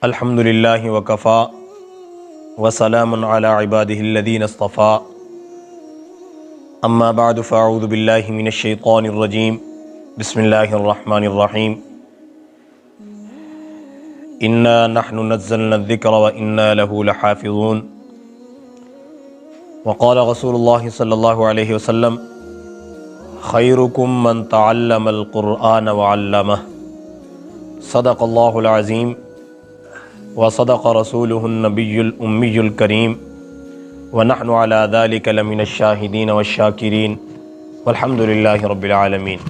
الحمد للہ وکفا وسلام علی عبادہ الذین اصطفا اما بعد فاعوذ باللہ من الشیطان الرجیم بسم اللہ الرحمن الرحیم انا نحن نزلنا الذکر وانا له لحافظون وقال رسول اللہ صلی اللہ علیہ وسلم خیرکم من تعلم القرآن وعلمہ صدق اللہ العظیم وصدق رسولہ النبی الأمی الکریم ونحن علی ذلک لمن الشاہدین والشاکرین والحمد للہ رب العالمین۔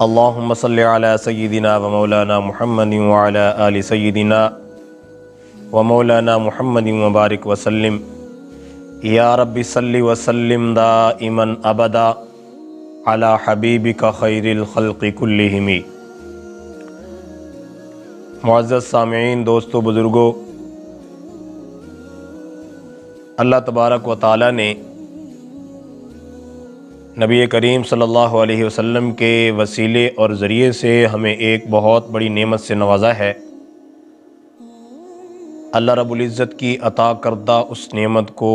اللہم صلی علی سیدنا و مولانا محمد وعلی آل سیدنا و مولانا محمد وبارک وسلم یا رب صلی وسلم دائما ابدا علی حبیبک خیر الخلق کلہم۔ معزز سامعین، دوستو، بزرگو، اللہ تبارک و تعالیٰ نے نبی کریم صلی اللہ علیہ وسلم کے وسیلے اور ذریعے سے ہمیں ایک بہت بڑی نعمت سے نوازا ہے۔ اللہ رب العزت کی عطا کردہ اس نعمت کو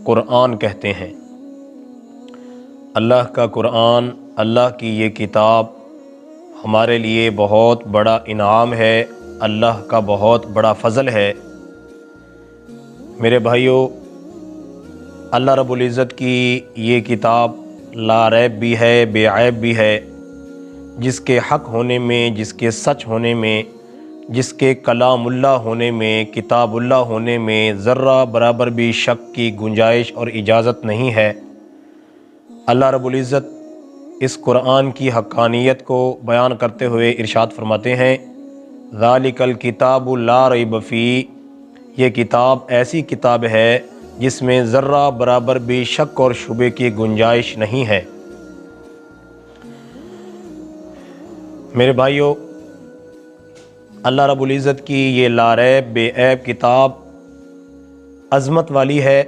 قرآن کہتے ہیں۔ اللہ کا قرآن، اللہ کی یہ کتاب ہمارے لیے بہت بڑا انعام ہے، اللہ کا بہت بڑا فضل ہے۔ میرے بھائیو، اللہ رب العزت کی یہ کتاب لا ریب بھی ہے، بے عیب بھی ہے، جس کے حق ہونے میں، جس کے سچ ہونے میں، جس کے کلام اللہ ہونے میں، کتاب اللہ ہونے میں ذرہ برابر بھی شک کی گنجائش اور اجازت نہیں ہے۔ اللہ رب العزت اس قرآن کی حقانیت کو بیان کرتے ہوئے ارشاد فرماتے ہیں، ذالک الکتاب لا ریب فیہ، یہ کتاب ایسی کتاب ہے جس میں ذرہ برابر بھی شک اور شبے کی گنجائش نہیں ہے۔ میرے بھائیو، اللہ رب العزت کی یہ لا ریب بے عیب کتاب عظمت والی ہے،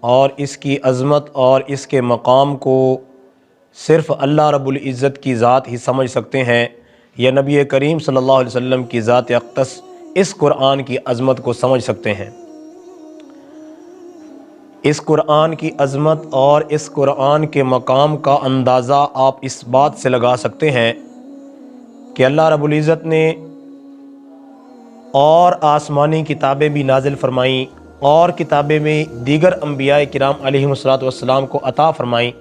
اور اس کی عظمت اور اس کے مقام کو صرف اللہ رب العزت کی ذات ہی سمجھ سکتے ہیں، یا نبی کریم صلی اللہ علیہ وسلم کی ذات اقدس اس قرآن کی عظمت کو سمجھ سکتے ہیں۔ اس قرآن کی عظمت اور اس قرآن کے مقام کا اندازہ آپ اس بات سے لگا سکتے ہیں کہ اللہ رب العزت نے اور آسمانی کتابیں بھی نازل فرمائیں، اور کتابیں میں دیگر انبیاء کرام علیہم السلام کو عطا فرمائیں۔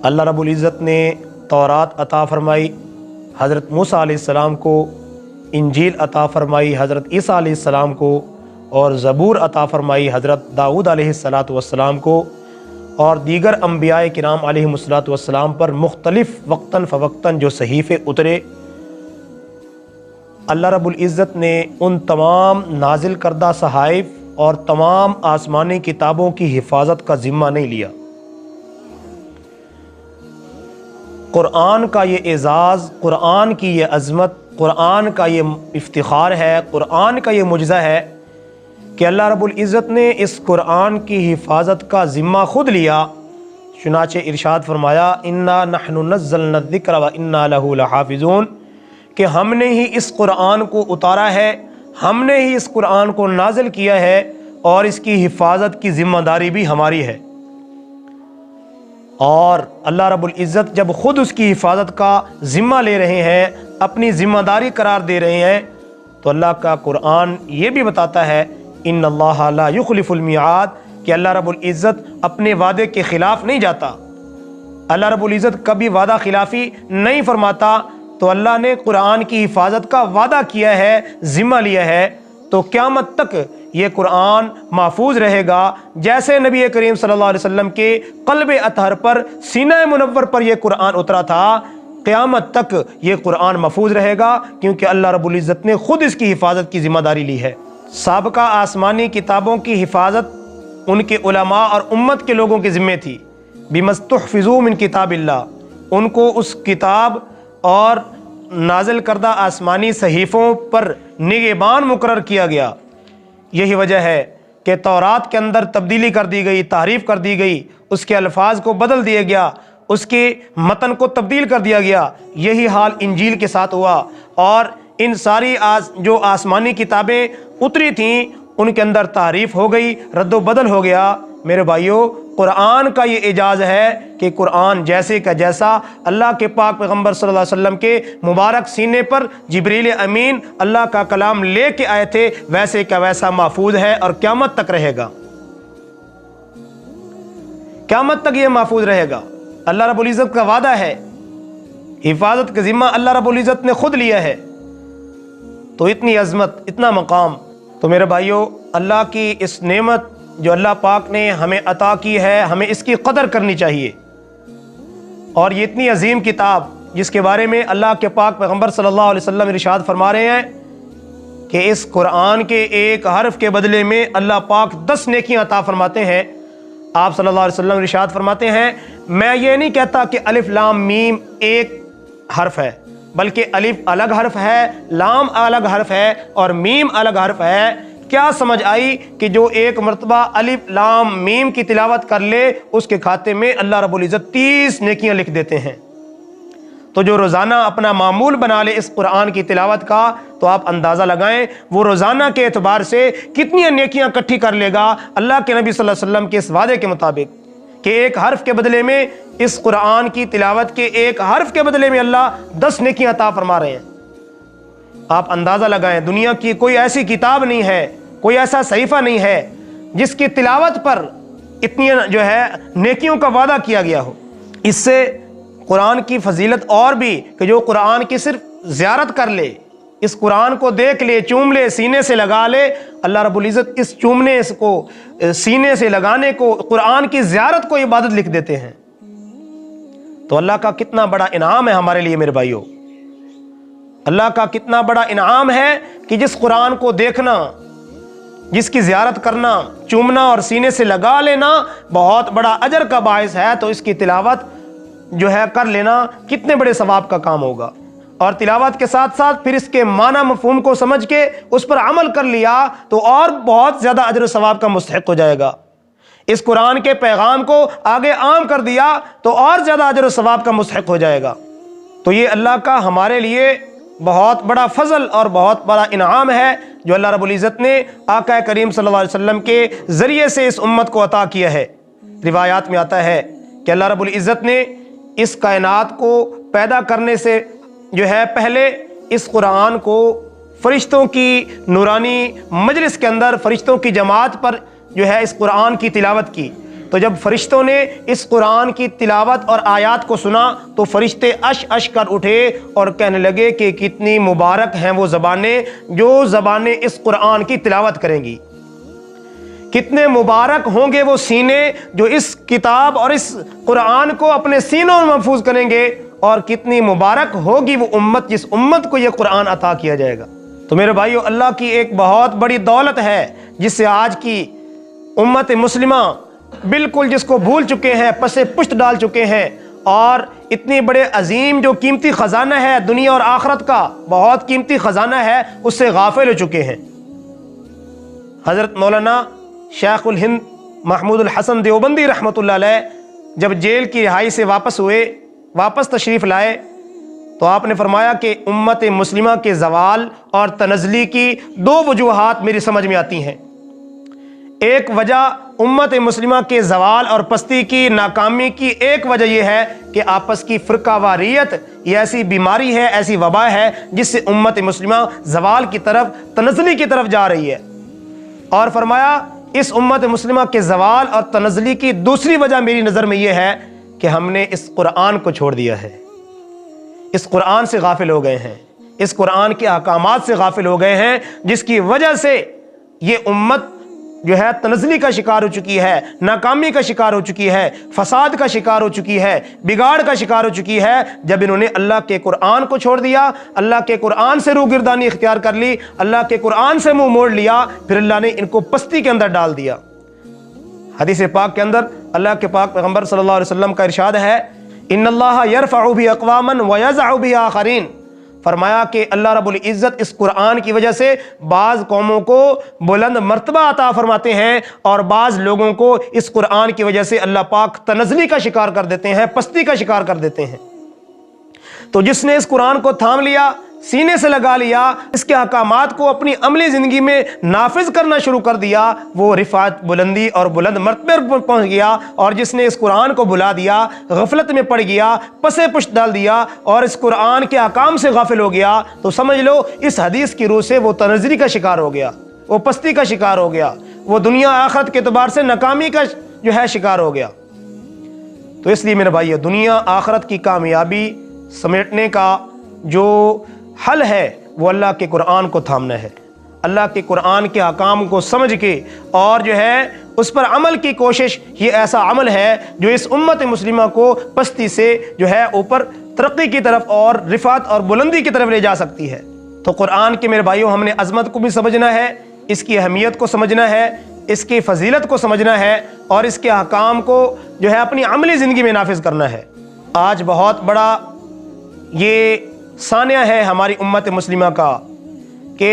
اللہ رب العزت نے تورات عطا فرمائی، حضرت موسیٰ علیہ السلام کو انجیل عطا فرمائی، حضرت عیسیٰ علیہ السلام کو، اور زبور عطا فرمائی حضرت داؤد علیہ السلام کو، اور دیگر انبیاء کرام علیہم السلام پر مختلف وقتاً فوقتاً جو صحیفے اترے، اللہ رب العزت نے ان تمام نازل کردہ صحائف اور تمام آسمانی کتابوں کی حفاظت کا ذمہ نہیں لیا۔ قرآن کا یہ اعزاز، قرآن کی یہ عظمت، قرآن کا یہ افتخار ہے، قرآن کا یہ معجزہ ہے کہ اللہ رب العزت نے اس قرآن کی حفاظت کا ذمہ خود لیا۔ چنانچہ ارشاد فرمایا، انا نحن نزلنا الذکر وانا لہ لحافظون، کہ ہم نے ہی اس قرآن کو اتارا ہے، ہم نے ہی اس قرآن کو نازل کیا ہے، اور اس کی حفاظت کی ذمہ داری بھی ہماری ہے۔ اور اللہ رب العزت جب خود اس کی حفاظت کا ذمہ لے رہے ہیں، اپنی ذمہ داری قرار دے رہے ہیں، تو اللہ کا قرآن یہ بھی بتاتا ہے، ان اللہ لا یخلف المیعاد، کہ اللہ رب العزت اپنے وعدے کے خلاف نہیں جاتا، اللہ رب العزت کبھی وعدہ خلافی نہیں فرماتا۔ تو اللہ نے قرآن کی حفاظت کا وعدہ کیا ہے، ذمہ لیا ہے، تو قیامت تک یہ قرآن محفوظ رہے گا، جیسے نبی کریم صلی اللہ علیہ وسلم کے قلب اطہر پر، سینہ منور پر یہ قرآن اترا تھا، قیامت تک یہ قرآن محفوظ رہے گا، کیونکہ اللہ رب العزت نے خود اس کی حفاظت کی ذمہ داری لی ہے۔ سابقہ آسمانی کتابوں کی حفاظت ان کے علماء اور امت کے لوگوں کے ذمہ تھی، بِمَسْتُحْفِظُوا مِن کتاب اللہ، ان کو اس کتاب اور نازل کردہ آسمانی صحیفوں پر نگہبان مقرر کیا گیا۔ یہی وجہ ہے کہ تورات کے اندر تبدیلی کر دی گئی، تحریف کر دی گئی، اس کے الفاظ کو بدل دیا گیا، اس کے متن کو تبدیل کر دیا گیا۔ یہی حال انجیل کے ساتھ ہوا، اور ان ساری جو آسمانی کتابیں اتری تھیں ان کے اندر تعریف ہو گئی، رد و بدل ہو گیا۔ میرے بھائیوں، قرآن کا یہ اعجاز ہے کہ قرآن جیسے کا جیسا اللہ کے پاک پیغمبر صلی اللہ علیہ وسلم کے مبارک سینے پر جبریل امین اللہ کا کلام لے کے آئے تھے، ویسے کا ویسا محفوظ ہے اور قیامت تک رہے گا، قیامت تک یہ محفوظ رہے گا۔ اللہ رب العزت کا وعدہ ہے، حفاظت کا ذمہ اللہ رب العزت نے خود لیا ہے، تو اتنی عظمت، اتنا مقام۔ تو میرے بھائیوں، اللہ کی اس نعمت جو اللہ پاک نے ہمیں عطا کی ہے، ہمیں اس کی قدر کرنی چاہیے۔ اور یہ اتنی عظیم کتاب جس کے بارے میں اللہ کے پاک پیغمبر صلی اللہ علیہ وسلم ارشاد فرما رہے ہیں کہ اس قرآن کے ایک حرف کے بدلے میں اللہ پاک 10 نیکیاں عطا فرماتے ہیں۔ آپ صلی اللہ علیہ وسلم ارشاد فرماتے ہیں، میں یہ نہیں کہتا کہ الف لام میم ایک حرف ہے، بلکہ الف الگ حرف ہے، لام الگ حرف ہے اور میم الگ حرف ہے۔ کیا سمجھ آئی کہ جو ایک مرتبہ الف لام میم کی تلاوت کر لے اس کے کھاتے میں اللہ رب العزت 30 نیکیاں لکھ دیتے ہیں۔ تو جو روزانہ اپنا معمول بنا لے اس قرآن کی تلاوت کا، تو آپ اندازہ لگائیں وہ روزانہ کے اعتبار سے کتنی نیکیاں اکٹھی کر لے گا اللہ کے نبی صلی اللہ علیہ وسلم کے اس وعدے کے مطابق کہ ایک حرف کے بدلے میں، اس قرآن کی تلاوت کے ایک حرف کے بدلے میں اللہ 10 نیکیاں عطا فرما رہے ہیں۔ آپ اندازہ لگائیں، دنیا کی کوئی ایسی کتاب نہیں ہے، کوئی ایسا صحیفہ نہیں ہے جس کی تلاوت پر اتنی جو ہے نیکیوں کا وعدہ کیا گیا ہو۔ اس سے قرآن کی فضیلت اور بھی کہ جو قرآن کی صرف زیارت کر لے، اس قرآن کو دیکھ لے، چوم لے، سینے سے لگا لے، اللہ رب العزت اس چومنے کو، سینے سے لگانے کو، قرآن کی زیارت کو عبادت لکھ دیتے ہیں۔ تو اللہ کا کتنا بڑا انعام ہے ہمارے لیے میرے بھائیوں، اللہ کا کتنا بڑا انعام ہے کہ جس قرآن کو دیکھنا، جس کی زیارت کرنا، چومنا اور سینے سے لگا لینا بہت بڑا اجر کا باعث ہے، تو اس کی تلاوت جو ہے کر لینا کتنے بڑے ثواب کا کام ہوگا۔ اور تلاوت کے ساتھ ساتھ پھر اس کے معنی مفہوم کو سمجھ کے اس پر عمل کر لیا تو اور بہت زیادہ اجر و ثواب کا مستحق ہو جائے گا۔ اس قرآن کے پیغام کو آگے عام کر دیا تو اور زیادہ اجر و ثواب کا مستحق ہو جائے گا۔ تو یہ اللہ کا ہمارے لیے بہت بڑا فضل اور بہت بڑا انعام ہے جو اللہ رب العزت نے آقا کریم صلی اللہ علیہ وسلم کے ذریعے سے اس امت کو عطا کیا ہے۔ روایات میں آتا ہے کہ اللہ رب العزت نے اس کائنات کو پیدا کرنے سے جو ہے پہلے اس قرآن کو فرشتوں کی نورانی مجلس کے اندر، فرشتوں کی جماعت پر جو ہے اس قرآن کی تلاوت کی۔ تو جب فرشتوں نے اس قرآن کی تلاوت اور آیات کو سنا تو فرشتے اش اش کر اٹھے اور کہنے لگے کہ کتنی مبارک ہیں وہ زبانیں جو زبانیں اس قرآن کی تلاوت کریں گی، کتنے مبارک ہوں گے وہ سینے جو اس کتاب اور اس قرآن کو اپنے سینوں میں محفوظ کریں گے، اور کتنی مبارک ہوگی وہ امت جس امت کو یہ قرآن عطا کیا جائے گا۔ تو میرے بھائیو، اللہ کی ایک بہت بڑی دولت ہے جس سے آج کی امت مسلمہ بالکل جس کو بھول چکے ہیں، پسے پشت ڈال چکے ہیں، اور اتنی بڑے عظیم جو قیمتی خزانہ ہے دنیا اور آخرت کا، بہت قیمتی خزانہ ہے، اس سے غافل ہو چکے ہیں۔ حضرت مولانا شیخ الہند محمود الحسن دیوبندی رحمۃ اللہ علیہ جب جیل کی رہائی سے واپس ہوئے، واپس تشریف لائے، تو آپ نے فرمایا کہ امت مسلمہ کے زوال اور تنزلی کی 2 وجوہات میری سمجھ میں آتی ہیں۔ ایک وجہ امت مسلمہ کے زوال اور پستی کی، ناکامی کی ایک وجہ یہ ہے کہ آپس کی فرقہ واریت یہ ایسی بیماری ہے، ایسی وبا ہے جس سے امت مسلمہ زوال کی طرف، تنزلی کی طرف جا رہی ہے۔ اور فرمایا اس امت مسلمہ کے زوال اور تنزلی کی دوسری وجہ میری نظر میں یہ ہے کہ ہم نے اس قرآن کو چھوڑ دیا ہے، اس قرآن سے غافل ہو گئے ہیں، اس قرآن کے احکامات سے غافل ہو گئے ہیں، جس کی وجہ سے یہ امت جو ہے تنزلی کا شکار ہو چکی ہے، ناکامی کا شکار ہو چکی ہے، فساد کا شکار ہو چکی ہے، بگاڑ کا شکار ہو چکی ہے، جب انہوں نے اللہ کے قرآن کو چھوڑ دیا، اللہ کے قرآن سے روگردانی اختیار کر لی، اللہ کے قرآن سے منہ موڑ لیا، پھر اللہ نے ان کو پستی کے اندر ڈال دیا۔ حدیث پاک کے اندر اللہ کے پاک پیغمبر صلی اللہ علیہ وسلم کا ارشاد ہے، ان اللہ یرفع بھی اقواما ویضع بھی آخرین، فرمایا کہ اللہ رب العزت اس قرآن کی وجہ سے بعض قوموں کو بلند مرتبہ عطا فرماتے ہیں اور بعض لوگوں کو اس قرآن کی وجہ سے اللہ پاک تنزلی کا شکار کر دیتے ہیں، پستی کا شکار کر دیتے ہیں۔ تو جس نے اس قرآن کو تھام لیا، سینے سے لگا لیا، اس کے احکامات کو اپنی عملی زندگی میں نافذ کرنا شروع کر دیا، وہ رفعت، بلندی اور بلند مرتبے پر پہنچ گیا۔ اور جس نے اس قرآن کو بھلا دیا، غفلت میں پڑ گیا، پسے پشت ڈال دیا اور اس قرآن کے احکام سے غافل ہو گیا، تو سمجھ لو اس حدیث کی روح سے وہ تنزلی کا شکار ہو گیا، وہ پستی کا شکار ہو گیا، وہ دنیا آخرت کے اعتبار سے ناکامی کا جو ہے شکار ہو گیا۔ تو اس لیے میرے بھائیو، دنیا آخرت کی کامیابی سمیٹنے کا جو حل ہے وہ اللہ کے قرآن کو تھامنا ہے، اللہ کے قرآن کے احکام کو سمجھ کے اور جو ہے اس پر عمل کی کوشش۔ یہ ایسا عمل ہے جو اس امت مسلمہ کو پستی سے جو ہے اوپر ترقی کی طرف اور رفعت اور بلندی کی طرف لے جا سکتی ہے۔ تو قرآن کے میرے بھائیوں، ہم نے عظمت کو بھی سمجھنا ہے، اس کی اہمیت کو سمجھنا ہے، اس کی فضیلت کو سمجھنا ہے اور اس کے احکام کو جو ہے اپنی عملی زندگی میں نافذ کرنا ہے۔ آج بہت بڑا یہ سانیہ ہے ہماری امت مسلمہ کا کہ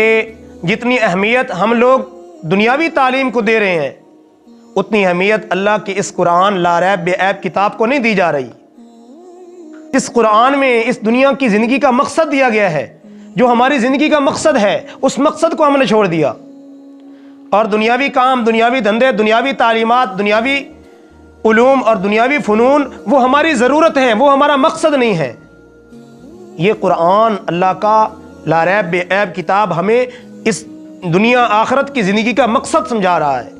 جتنی اہمیت ہم لوگ دنیاوی تعلیم کو دے رہے ہیں، اتنی اہمیت اللہ کے اس قرآن لا ریب بے عیب کتاب کو نہیں دی جا رہی۔ اس قرآن میں اس دنیا کی زندگی کا مقصد دیا گیا ہے، جو ہماری زندگی کا مقصد ہے اس مقصد کو ہم نے چھوڑ دیا، اور دنیاوی کام، دنیاوی دھندے، دنیاوی تعلیمات، دنیاوی علوم اور دنیاوی فنون وہ ہماری ضرورت ہیں، وہ ہمارا مقصد نہیں ہے۔ یہ قرآن اللہ کا لا ریب بے عیب کتاب ہمیں اس دنیا آخرت کی زندگی کا مقصد سمجھا رہا ہے۔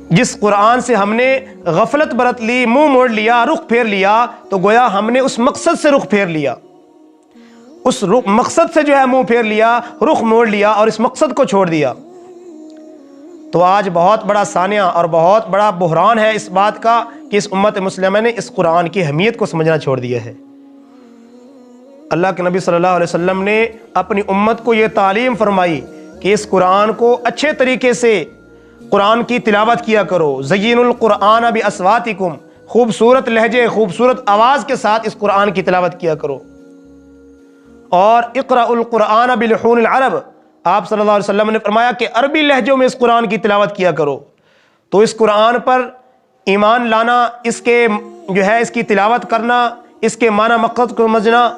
جس قرآن سے ہم نے غفلت برت لی، منہ موڑ لیا، رخ پھیر لیا، تو گویا ہم نے اس مقصد سے رخ پھیر لیا، اس مقصد سے جو ہے منہ پھیر لیا، رخ موڑ لیا اور اس مقصد کو چھوڑ دیا۔ تو آج بہت بڑا سانیہ اور بہت بڑا بحران ہے اس بات کا کہ اس امت مسلمہ نے اس قرآن کی اہمیت کو سمجھنا چھوڑ دیا ہے۔ اللہ کے نبی صلی اللہ علیہ وسلم نے اپنی امت کو یہ تعلیم فرمائی کہ اس قرآن کو اچھے طریقے سے قرآن کی تلاوت کیا کرو، زین القرآن باصواتکم، خوبصورت لہجے، خوبصورت آواز کے ساتھ اس قرآن کی تلاوت کیا کرو، اور اقرأ القرآن بلحون العرب، آپ صلی اللہ علیہ وسلم نے فرمایا کہ عربی لہجوں میں اس قرآن کی تلاوت کیا کرو۔ تو اس قرآن پر ایمان لانا، اس کے جو ہے اس کی تلاوت کرنا، اس کے معنی مقصد کو سمجھنا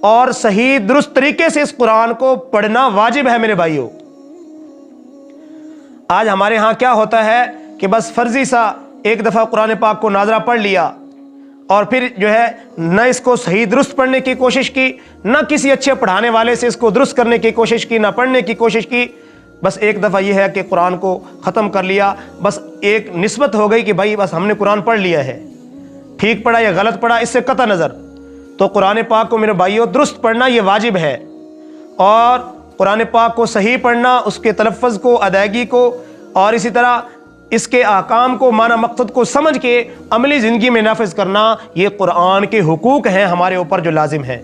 اور صحیح درست طریقے سے اس قرآن کو پڑھنا واجب ہے میرے بھائیوں۔ آج ہمارے ہاں کیا ہوتا ہے کہ بس فرضی سا ایک دفعہ قرآن پاک کو ناظرہ پڑھ لیا اور پھر جو ہے نہ اس کو صحیح درست پڑھنے کی کوشش کی، نہ کسی اچھے پڑھانے والے سے اس کو درست کرنے کی کوشش کی، نہ پڑھنے کی کوشش کی۔ بس ایک دفعہ یہ ہے کہ قرآن کو ختم کر لیا، بس ایک نسبت ہو گئی کہ بھائی بس ہم نے قرآن پڑھ لیا ہے، ٹھیک پڑھا یا غلط پڑھا اس سے قطع نظر۔ تو قرآن پاک کو میرے بھائیوں درست پڑھنا یہ واجب ہے، اور قرآن پاک کو صحیح پڑھنا، اس کے تلفظ کو، ادائیگی کو، اور اسی طرح اس کے احکام کو، معنی مقصد کو سمجھ کے عملی زندگی میں نافذ کرنا، یہ قرآن کے حقوق ہیں ہمارے اوپر جو لازم ہیں۔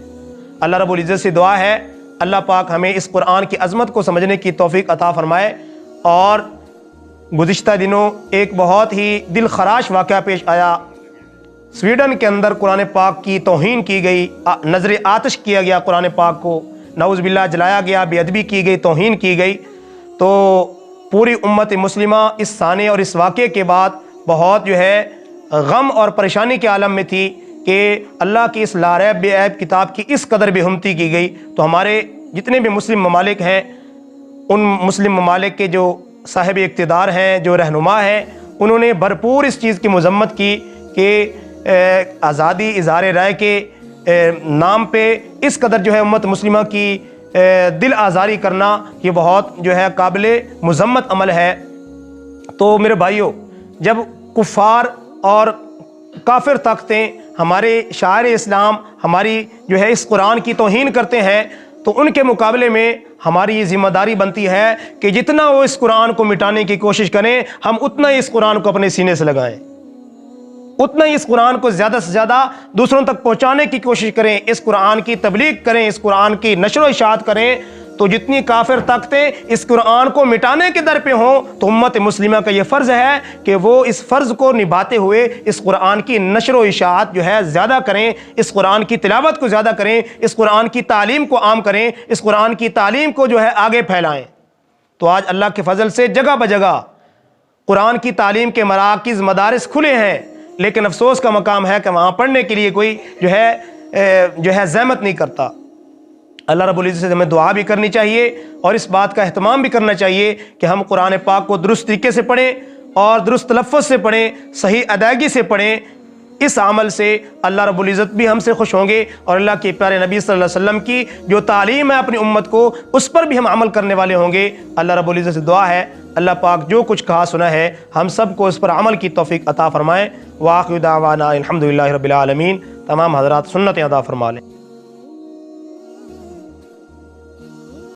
اللہ رب العزت سے دعا ہے اللہ پاک ہمیں اس قرآن کی عظمت کو سمجھنے کی توفیق عطا فرمائے۔ اور گزشتہ دنوں ایک بہت ہی دل خراش واقعہ پیش آیا، سویڈن کے اندر قرآن پاک کی توہین کی گئی، نظر آتش کیا گیا، قرآن پاک کو نعوذ باللہ جلایا گیا، بے ادبی کی گئی، توہین کی گئی۔ تو پوری امت مسلمہ اس سانے اور اس واقعے کے بعد بہت جو ہے غم اور پریشانی کے عالم میں تھی کہ اللہ کی اس لا ریب بے عیب کتاب کی اس قدر بے حرمتی کی گئی۔ تو ہمارے جتنے بھی مسلم ممالک ہیں، ان مسلم ممالک کے جو صاحب اقتدار ہیں، جو رہنما ہیں، انہوں نے بھرپور اس چیز کی مذمت کی کہ آزادی اظہار رائے کے نام پہ اس قدر جو ہے امت مسلمہ کی دل آزاری کرنا یہ بہت جو ہے قابل مذمت عمل ہے۔ تو میرے بھائیوں، جب کفار اور کافر طاقتیں ہمارے شاعر اسلام، ہماری جو ہے اس قرآن کی توہین کرتے ہیں، تو ان کے مقابلے میں ہماری یہ ذمہ داری بنتی ہے کہ جتنا وہ اس قرآن کو مٹانے کی کوشش کریں، ہم اتنا ہی اس قرآن کو اپنے سینے سے لگائیں، اتنا ہی اس قرآن کو زیادہ سے زیادہ دوسروں تک پہنچانے کی کوشش کریں، اس قرآن کی تبلیغ کریں، اس قرآن کی نشر و اشاعت کریں، تو جتنی کافر طاقتیں اس قرآن کو مٹانے کے در پہ ہوں تو امت مسلمہ کا یہ فرض ہے کہ وہ اس فرض کو نبھاتے ہوئے اس قرآن کی نشر و اشاعت جو ہے زیادہ کریں، اس قرآن کی تلاوت کو زیادہ کریں، اس قرآن کی تعلیم کو عام کریں، اس قرآن کی تعلیم کو جو ہے آگے پھیلائیں۔ تو آج اللہ کے فضل سے جگہ بجگہ قرآن کی تعلیم کے مراکز مدارس کھلے ہیں، لیکن افسوس کا مقام ہے کہ وہاں پڑھنے کے لیے کوئی جو ہے زحمت نہیں کرتا۔ اللہ رب العزت سے ہمیں دعا بھی کرنی چاہیے اور اس بات کا اہتمام بھی کرنا چاہیے کہ ہم قرآن پاک کو درست طریقے سے پڑھیں اور درست تلفظ سے پڑھیں، صحیح ادائیگی سے پڑھیں۔ اس عمل سے اللہ رب العزت بھی ہم سے خوش ہوں گے اور اللہ کے پیارے نبی صلی اللہ علیہ وسلم کی جو تعلیم ہے اپنی امت کو، اس پر بھی ہم عمل کرنے والے ہوں گے۔ اللہ رب العزت سے دعا ہے اللہ پاک جو کچھ کہا سنا ہے ہم سب کو اس پر عمل کی توفیق عطا فرمائے۔ وآخر دعوانا الحمدللہ رب العالمین۔ تمام حضرات سنت ادا فرما لیں۔